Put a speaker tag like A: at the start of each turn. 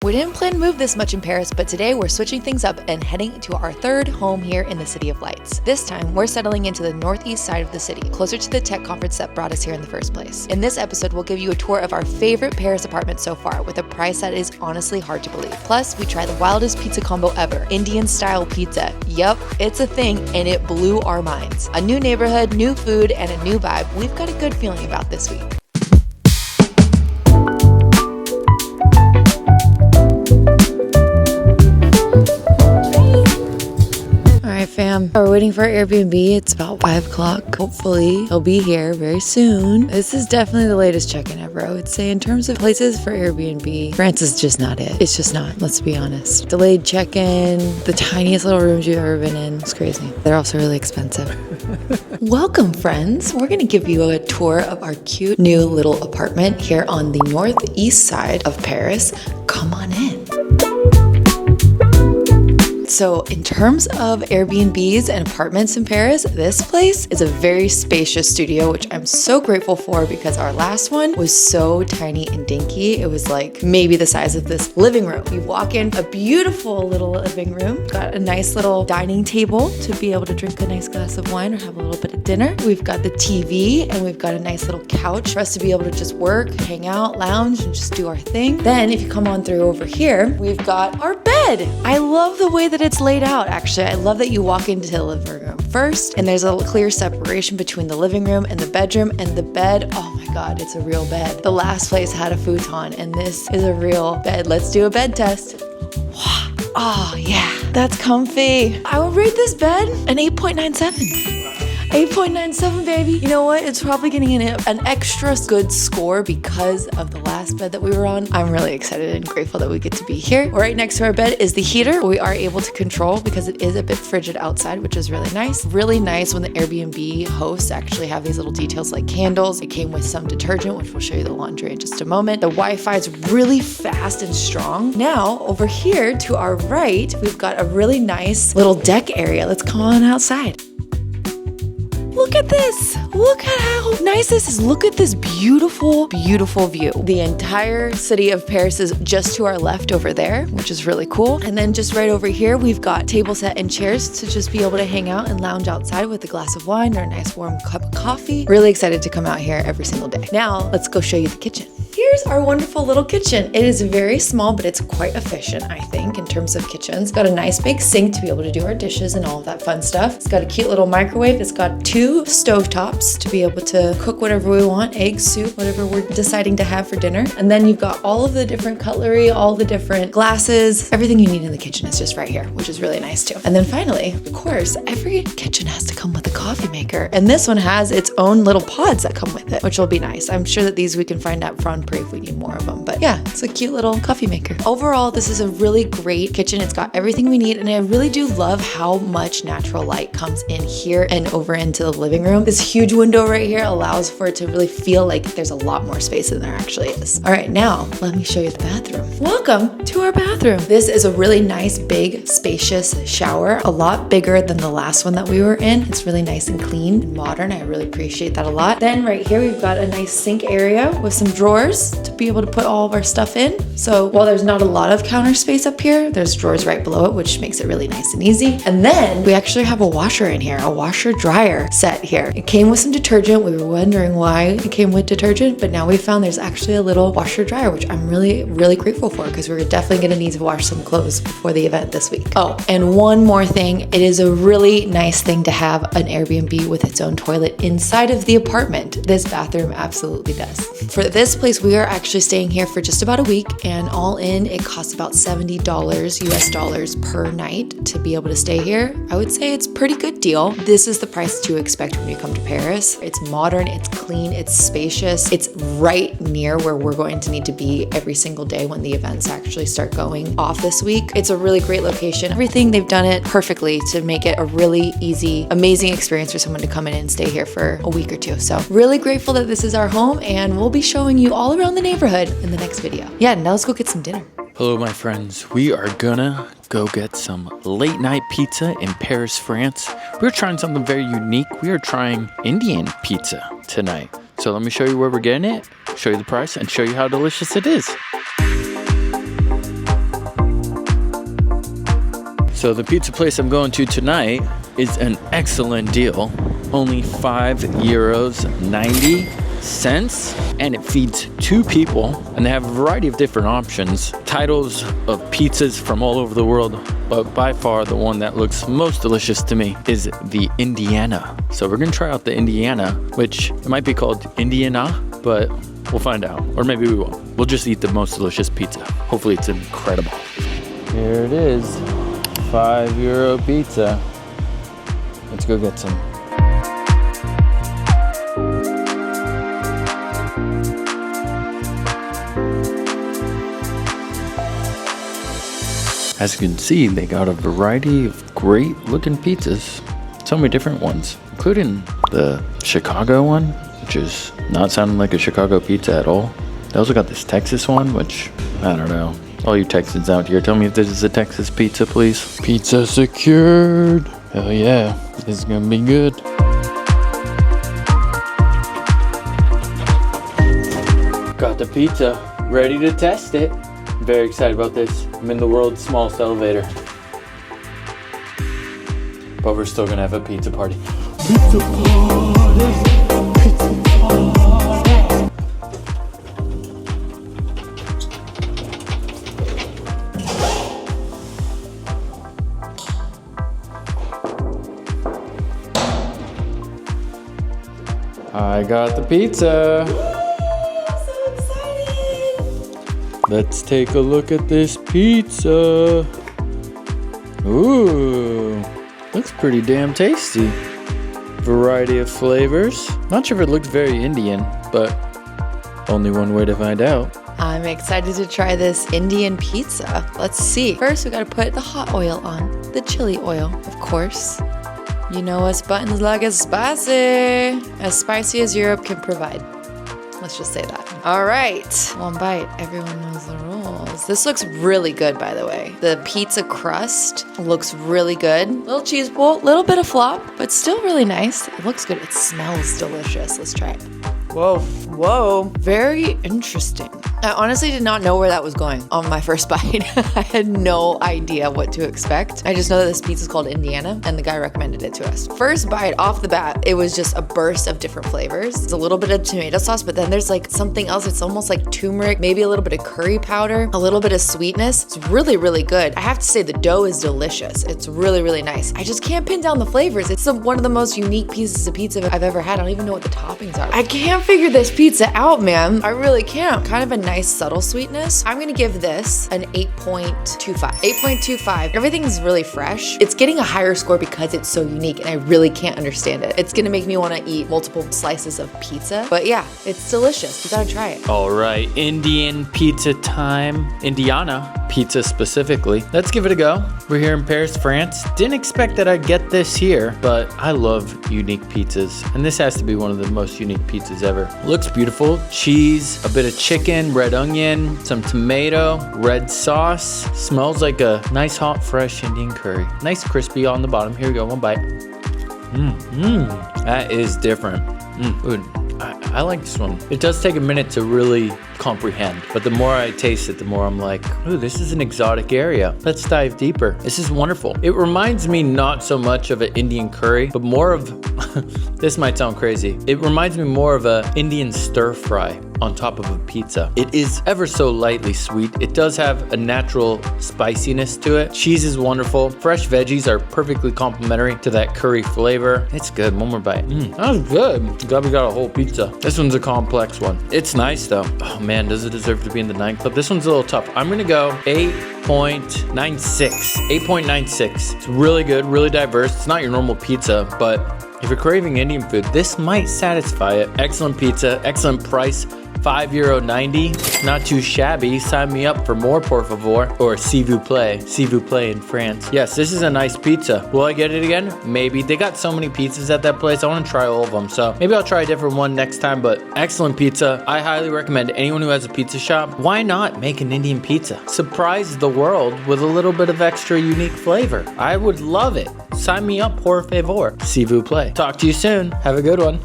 A: We didn't plan to move this much in Paris, but today we're switching things up and heading to our third home here in the City of Lights. This time, we're settling into the northeast side of the city, closer to the tech conference that brought us here in the first place. In this episode, we'll give you a tour of our favorite Paris apartment so far, with a price that is honestly hard to believe. Plus, we try the wildest pizza combo ever, Indian-style pizza. Yup, it's a thing, and it blew our minds. A new neighborhood, new food, and a new vibe. We've got a good feeling about this week. Fam, we're waiting for Airbnb. It's about 5 o'clock. Hopefully he'll be here very soon. This is definitely the latest check-in ever. I would say in terms of places for Airbnb, France is just not it. It's just not, let's be honest. Delayed check-in, the tiniest little rooms you've ever been in. It's crazy. They're also really expensive. Welcome, friends. We're gonna give you a tour of our cute new little apartment here on the northeast side of Paris. Come on in. So in terms of Airbnbs and apartments in Paris, this place is a very spacious studio, which I'm so grateful for because our last one was so tiny and dinky. It was like maybe the size of this living room. You walk in, a beautiful little living room, got a nice little dining table to be able to drink a nice glass of wine or have a little bit of dinner. We've got the TV and we've got a nice little couch for us to be able to just work, hang out, lounge, and just do our thing. Then if you come on through over here, we've got our bed. I love the way that it's laid out, actually. I love that you walk into the living room first, and there's a clear separation between the living room and the bedroom, and the bed, oh my God, it's a real bed. The last place had a futon, and this is a real bed. Let's do a bed test. Oh yeah, that's comfy. I would rate this bed an 8.97. 8.97, baby. You know what? It's probably getting an extra good score because of the last bed that we were on. I'm really excited and grateful that we get to be here. Right next to our bed is the heater. We are able to control because it is a bit frigid outside, which is really nice. Really nice when the Airbnb hosts actually have these little details like candles. It came with some detergent, which we'll show you the laundry in just a moment. The Wi-Fi is really fast and strong. Now, over here to our right, we've got a really nice little deck area. Let's come on outside. Look at this. Look at how nice this is. Look at this beautiful, beautiful view. The entire city of Paris is just to our left over there, which is really cool. And then just right over here, we've got table set and chairs to just be able to hang out and lounge outside with a glass of wine or a nice warm cup of coffee. Really excited to come out here every single day. Now, let's go show you the kitchen. Here's our wonderful little kitchen. It is very small, but it's quite efficient, I think, in terms of kitchens. It's got a nice big sink to be able to do our dishes and all of that fun stuff. It's got a cute little microwave. It's got 2 stovetops to be able to cook whatever we want, eggs, soup, whatever we're deciding to have for dinner. And then you've got all of the different cutlery, all the different glasses, everything you need in the kitchen is just right here, which is really nice too. And then finally, of course, every kitchen has to come with a coffee maker. And this one has its own little pods that come with it, which will be nice. I'm sure that these we can find at Franprix if we need more of them. But yeah, it's a cute little coffee maker. Overall, this is a really great kitchen. It's got everything we need. And I really do love how much natural light comes in here and over into the living room. This huge window right here allows for it to really feel like there's a lot more space than there actually is. All right, now let me show you the bathroom. Welcome to our bathroom. This is a really nice, big, spacious shower, a lot bigger than the last one that we were in. It's really nice and clean and modern. I really appreciate that a lot. Then right here, we've got a nice sink area with some drawers to be able to put all of our stuff in. So while there's not a lot of counter space up here, there's drawers right below it, which makes it really nice and easy. And then we actually have a washer in here, a washer dryer set here. It came with some detergent. We were wondering why it came with detergent, but now we found there's actually a little washer dryer, which I'm really, really grateful for because we're definitely going to need to wash some clothes before the event this week. Oh, and one more thing. It is a really nice thing to have an Airbnb with its own toilet inside of the apartment. This bathroom absolutely does. For this place, we are actually staying here for just about a week, and all in, it costs about $70 US dollars per night to be able to stay here. I would say it's a pretty good deal. This is the price to expect when you come to Paris. It's modern, it's clean, it's spacious. It's right near where we're going to need to be every single day when the events actually start going off this week. It's a really great location. Everything, they've done it perfectly to make it a really easy, amazing experience for someone to come in and stay here for a week or two. So really grateful that this is our home, and we'll be showing you all around the neighborhood in the next video. Yeah, now let's go get some dinner.
B: Hello, my friends. We are gonna go get some late night pizza in Paris, France. We're trying something very unique. We are trying Indian pizza tonight. So let me show you where we're getting it, show you the price, and show you how delicious it is. So the pizza place I'm going to tonight is an excellent deal. Only €5.90. And it feeds 2 people, and they have a variety of different options, titles of pizzas from all over the world, but by far the one that looks most delicious to me is the Indiana. So we're gonna try out the Indiana, which it might be called Indiana, but we'll find out, or maybe we won't. We'll just eat the most delicious pizza. Hopefully it's incredible. Here it is, €5 pizza. Let's go get some. As you can see, they got a variety of great looking pizzas. So many different ones, including the Chicago one, which is not sounding like a Chicago pizza at all. They also got this Texas one, which, I don't know. All you Texans out here, tell me if this is a Texas pizza, please. Pizza secured. Hell yeah, this is gonna be good. Got the pizza, ready to test it. Very excited about this. I'm in the world's smallest elevator. But we're still gonna have a pizza party. Pizza party! Pizza party! I got the pizza. Let's take a look at this pizza. Ooh, looks pretty damn tasty. Variety of flavors. Not sure if it looks very Indian, but only one way to find out.
A: I'm excited to try this Indian pizza. Let's see. First, we gotta put the hot oil on, the chili oil, of course. You know us buttons like it's spicy as Europe can provide. Let's just say that. All right, one bite. Everyone knows the rules. This looks really good, by the way. The pizza crust looks really good. Little cheese bowl, little bit of flop, but still really nice. It looks good. It smells delicious. Let's try it. Whoa, whoa, very interesting. I honestly did not know where that was going on my first bite. I had no idea what to expect. I just know that this pizza is called Indiana, and the guy recommended it to us. First bite off the bat, it was just a burst of different flavors. It's a little bit of tomato sauce, but then there's like something else. It's almost like turmeric, maybe a little bit of curry powder, a little bit of sweetness. It's really, really good. I have to say the dough is delicious. It's really, really nice. I just can't pin down the flavors. It's one of the most unique pieces of pizza I've ever had. I don't even know what the toppings are. I can't figure this pizza out, man. I really can't. Kind of a nice subtle sweetness. I'm gonna give this an 8.25. 8.25. Everything is really fresh. It's getting a higher score because it's so unique and I really can't understand it. It's gonna make me wanna eat multiple slices of pizza. But yeah, it's delicious. You gotta try it.
B: All right, Indian pizza time. Indiana pizza specifically. Let's give it a go. We're here in Paris, France. Didn't expect that I'd get this here, but I love unique pizzas. And this has to be one of the most unique pizzas ever. Looks beautiful. Cheese, a bit of chicken, red onion, some tomato, red sauce. Smells like a nice hot fresh Indian curry. Nice crispy on the bottom. Here we go, one bite. That is different. Ooh, I like this one. It does take a minute to really comprehend, but the more I taste it, the more I'm like, ooh, this is an exotic area. Let's dive deeper. This is wonderful. It reminds me not so much of an Indian curry, but more of, this might sound crazy. It reminds me more of an Indian stir fry on top of a pizza. It is ever so lightly sweet. It does have a natural spiciness to it. Cheese is wonderful. Fresh veggies are perfectly complementary to that curry flavor. It's good. One more bite. That was good. Glad we got a whole pizza. This one's a complex one. It's nice though. Oh man, does it deserve to be in the 9 club? This one's a little tough. I'm gonna go 8.96. 8.96. It's really good, really diverse. It's not your normal pizza, but if you're craving Indian food, this might satisfy it. Excellent pizza, excellent price. €5.90, not too shabby. Sign me up for more, por favor. Or s'il vous plaît in France. Yes, this is a nice pizza. Will I get it again? Maybe. They got so many pizzas at that place. I want to try all of them. So maybe I'll try a different one next time, but excellent pizza. I highly recommend anyone who has a pizza shop, why not make an Indian pizza? Surprise the world with a little bit of extra unique flavor. I would love it. Sign me up, por favor. S'il vous plaît. Talk to you soon. Have a good one.